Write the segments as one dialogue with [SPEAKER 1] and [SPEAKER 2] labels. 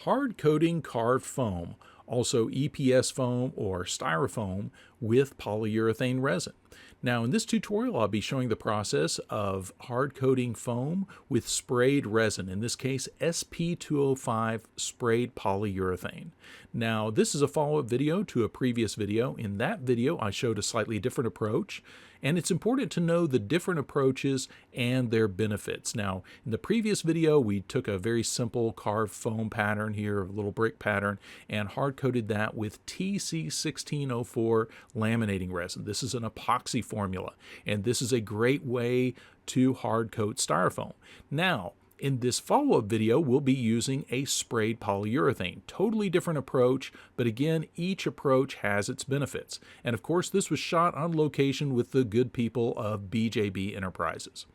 [SPEAKER 1] hard coating carved foam, also EPS foam or Styrofoam with polyurethane resin. Now in this tutorial I'll be showing the process of hard coating foam with sprayed resin, in this case SP-205 sprayed polyurethane. Now this is a follow-up video to a previous video. In that video I showed a slightly different approach, and it's important to know the different approaches and their benefits. Now in the previous video we took a very simple carved foam pattern here, a little brick pattern, and hard coated that with TC-1604 laminating resin. This is an epoxy formula, and this is a great way to hard coat styrofoam. Now in this follow-up video, we'll be using a sprayed polyurethane. Totally different approach, but again, each approach has its benefits. And of course, this was shot on location with the good people of BJB Enterprises.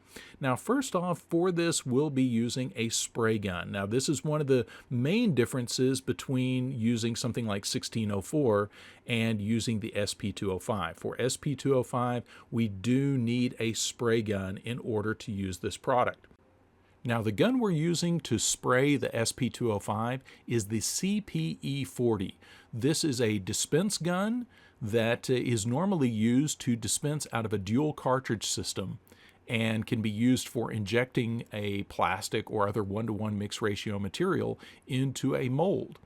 [SPEAKER 1] Now, first off, for this, we'll be using a spray gun. Now, this is one of the main differences between using something like 1604 and using the SP-205. For SP-205, we do need a spray gun in order to use this product. Now the gun we're using to spray the SP-205 is the CPE-40. This is a dispense gun that is normally used to dispense out of a dual cartridge system and can be used for injecting a plastic or other 1-to-1 mixed ratio material into a mold.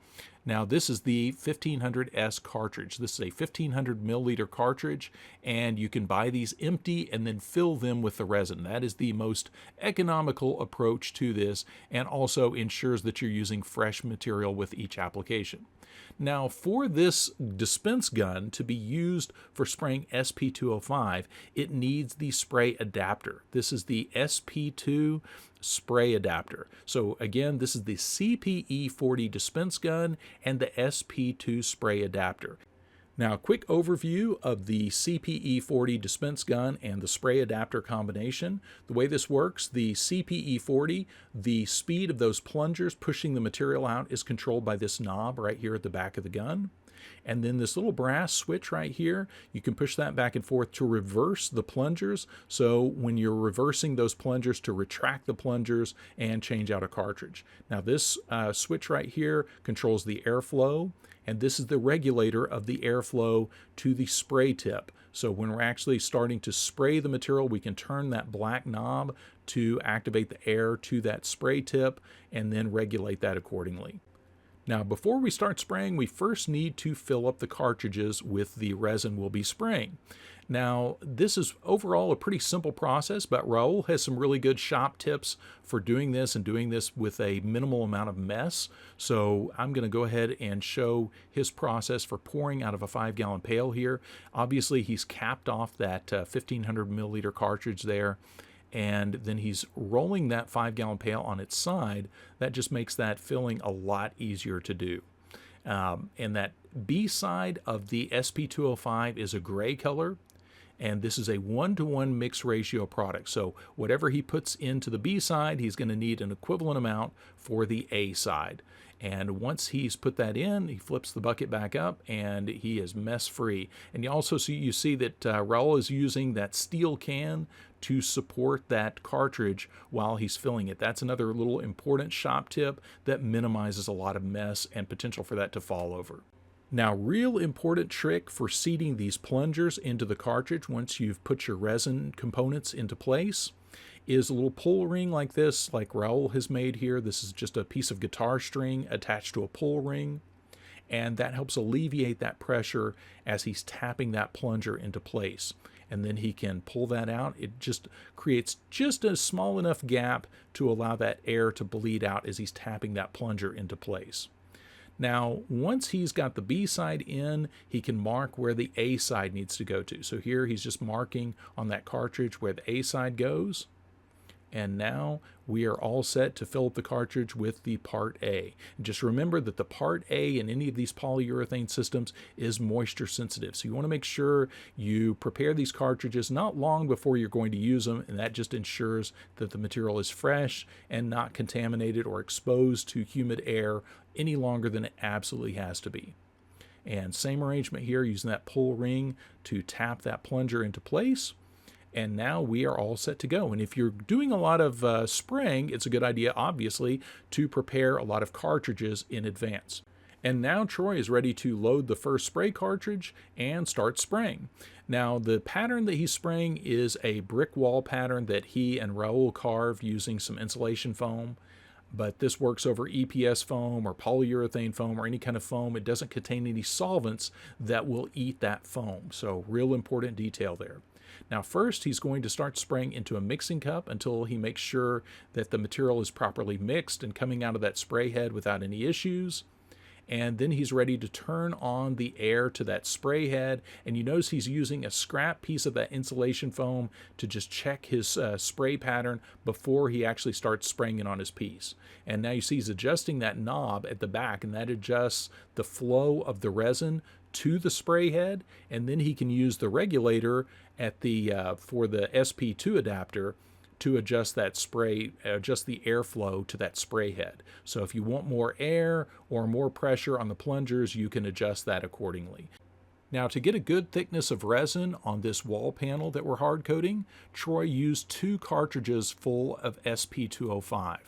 [SPEAKER 1] Now this is the 1500S cartridge. This is a 1500 milliliter cartridge, and you can buy these empty and then fill them with the resin. That is the most economical approach to this, and also ensures that you're using fresh material with each application. Now for this dispense gun to be used for spraying SP-205, it needs the spray adapter. This is the SP2 spray adapter. So again, this is the CPE-40 dispense gun and the SP2 spray adapter. Now, a quick overview of the CPE-40 dispense gun and the spray adapter combination. The way this works, the CPE-40, the speed of those plungers pushing the material out is controlled by this knob right here at the back of the gun. And then this little brass switch right here, you can push that back and forth to reverse the plungers. So when you're reversing those plungers, to retract the plungers and change out a cartridge. Now this switch right here controls the airflow, and this is the regulator of the airflow to the spray tip. So when we're actually starting to spray the material, we can turn that black knob to activate the air to that spray tip and then regulate that accordingly. Now, before we start spraying, we first need to fill up the cartridges with the resin we'll be spraying. Now, this is overall a pretty simple process, but Raul has some really good shop tips for doing this and doing this with a minimal amount of mess. So I'm going to go ahead and show his process for pouring out of a 5-gallon pail here. Obviously, he's capped off that 1500 milliliter cartridge there, and then he's rolling that 5-gallon pail on its side. That just makes that filling a lot easier to do. And that B side of the SP-205 is a gray color, and this is a 1-to-1 mixed ratio product. So whatever he puts into the B side, he's going to need an equivalent amount for the A side. And once he's put that in, he flips the bucket back up and he is mess free. And you also see that Raul is using that steel can to support that cartridge while he's filling it. That's another little important shop tip that minimizes a lot of mess and potential for that to fall over. Now, real important trick for seating these plungers into the cartridge once you've put your resin components into place is a little pull ring like this, like Raul has made here. This is just a piece of guitar string attached to a pull ring, and that helps alleviate that pressure as he's tapping that plunger into place. And then he can pull that out. It just creates just a small enough gap to allow that air to bleed out as he's tapping that plunger into place. Now, once he's got the B side in, he can mark where the A side needs to go to. So here he's just marking on that cartridge where the A side goes. And now we are all set to fill up the cartridge with the Part A. And just remember that the Part A in any of these polyurethane systems is moisture sensitive. So you want to make sure you prepare these cartridges not long before you're going to use them, and that just ensures that the material is fresh and not contaminated or exposed to humid air any longer than it absolutely has to be. And same arrangement here, using that pull ring to tap that plunger into place. And now we are all set to go. And if you're doing a lot of spraying, it's a good idea, obviously, to prepare a lot of cartridges in advance. And now Troy is ready to load the first spray cartridge and start spraying. Now the pattern that he's spraying is a brick wall pattern that he and Raul carved using some insulation foam. But this works over EPS foam or polyurethane foam or any kind of foam. It doesn't contain any solvents that will eat that foam. So real important detail there. Now first he's going to start spraying into a mixing cup until he makes sure that the material is properly mixed and coming out of that spray head without any issues. And then he's ready to turn on the air to that spray head. And you notice he's using a scrap piece of that insulation foam to just check his spray pattern before he actually starts spraying it on his piece. And now you see he's adjusting that knob at the back, and that adjusts the flow of the resin to the spray head. And then he can use the regulator at the for the SP-2 adapter to adjust that spray, adjust the airflow to that spray head. So if you want more air or more pressure on the plungers, you can adjust that accordingly. Now to get a good thickness of resin on this wall panel that we're hard coating, Troy used 2 cartridges full of SP-205.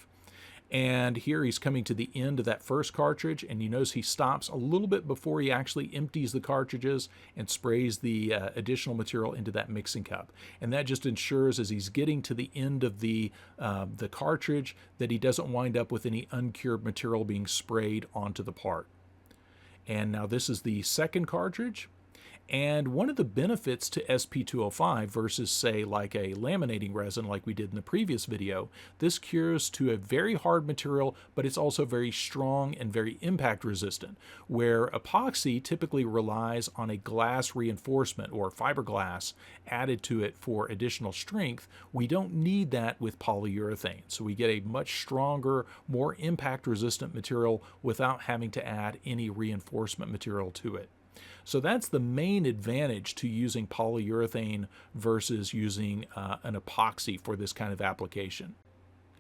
[SPEAKER 1] And here he's coming to the end of that first cartridge, and you notice he stops a little bit before he actually empties the cartridges and sprays the additional material into that mixing cup. And that just ensures as he's getting to the end of the cartridge that he doesn't wind up with any uncured material being sprayed onto the part. And now this is the second cartridge. And one of the benefits to SP-205 versus, say, like a laminating resin like we did in the previous video, this cures to a very hard material, but it's also very strong and very impact resistant, where epoxy typically relies on a glass reinforcement or fiberglass added to it for additional strength. We don't need that with polyurethane, so we get a much stronger, more impact resistant material without having to add any reinforcement material to it. So that's the main advantage to using polyurethane versus using an epoxy for this kind of application.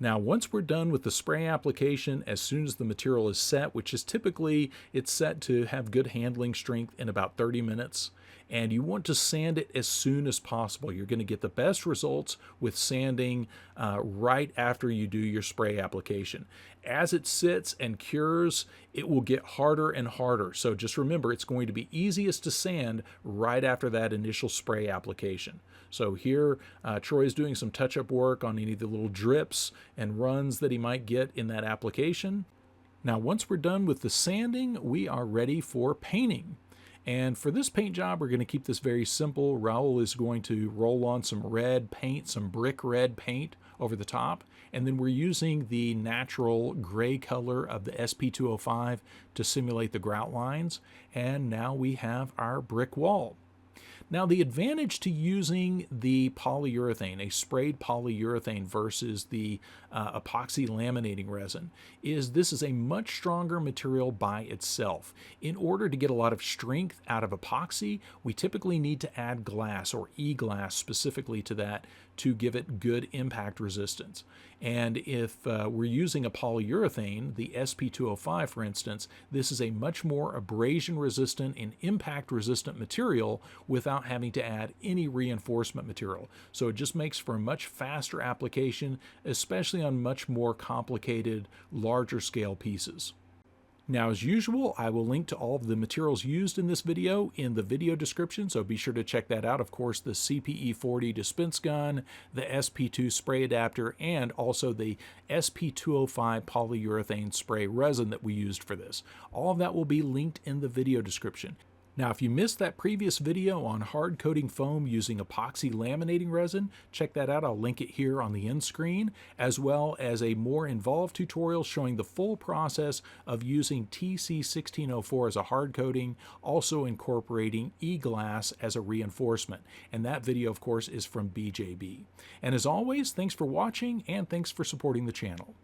[SPEAKER 1] Now, once we're done with the spray application, as soon as the material is set, which is typically, it's set to have good handling strength in about 30 minutes, and you want to sand it as soon as possible. You're going to get the best results with sanding right after you do your spray application. As it sits and cures, it will get harder and harder. So just remember, it's going to be easiest to sand right after that initial spray application. So here, Troy is doing some touch-up work on any of the little drips and runs that he might get in that application. Now, once we're done with the sanding, we are ready for painting. And for this paint job, we're going to keep this very simple. Raul is going to roll on some red paint, some brick red paint over the top. And then we're using the natural gray color of the SP-205 to simulate the grout lines. And now we have our brick wall. Now, the advantage to using the polyurethane, a sprayed polyurethane versus the epoxy laminating resin, is this is a much stronger material by itself. In order to get a lot of strength out of epoxy, we typically need to add glass or e-glass specifically to that to give it good impact resistance. And if we're using a polyurethane, the SP-205 for instance, this is a much more abrasion resistant and impact resistant material without having to add any reinforcement material. So it just makes for a much faster application, especially on much more complicated, larger scale pieces. Now, as usual, I will link to all of the materials used in this video in the video description, so be sure to check that out. Of course, the CPE-40 dispense gun, the SP-2 spray adapter, and also the SP-205 polyurethane spray resin that we used for this. All of that will be linked in the video description. Now, if you missed that previous video on hard coating foam using epoxy laminating resin, check that out. I'll link it here on the end screen, as well as a more involved tutorial showing the full process of using TC-1604 as a hard coating, also incorporating e-glass as a reinforcement. And that video, of course, is from BJB. And as always, thanks for watching and thanks for supporting the channel.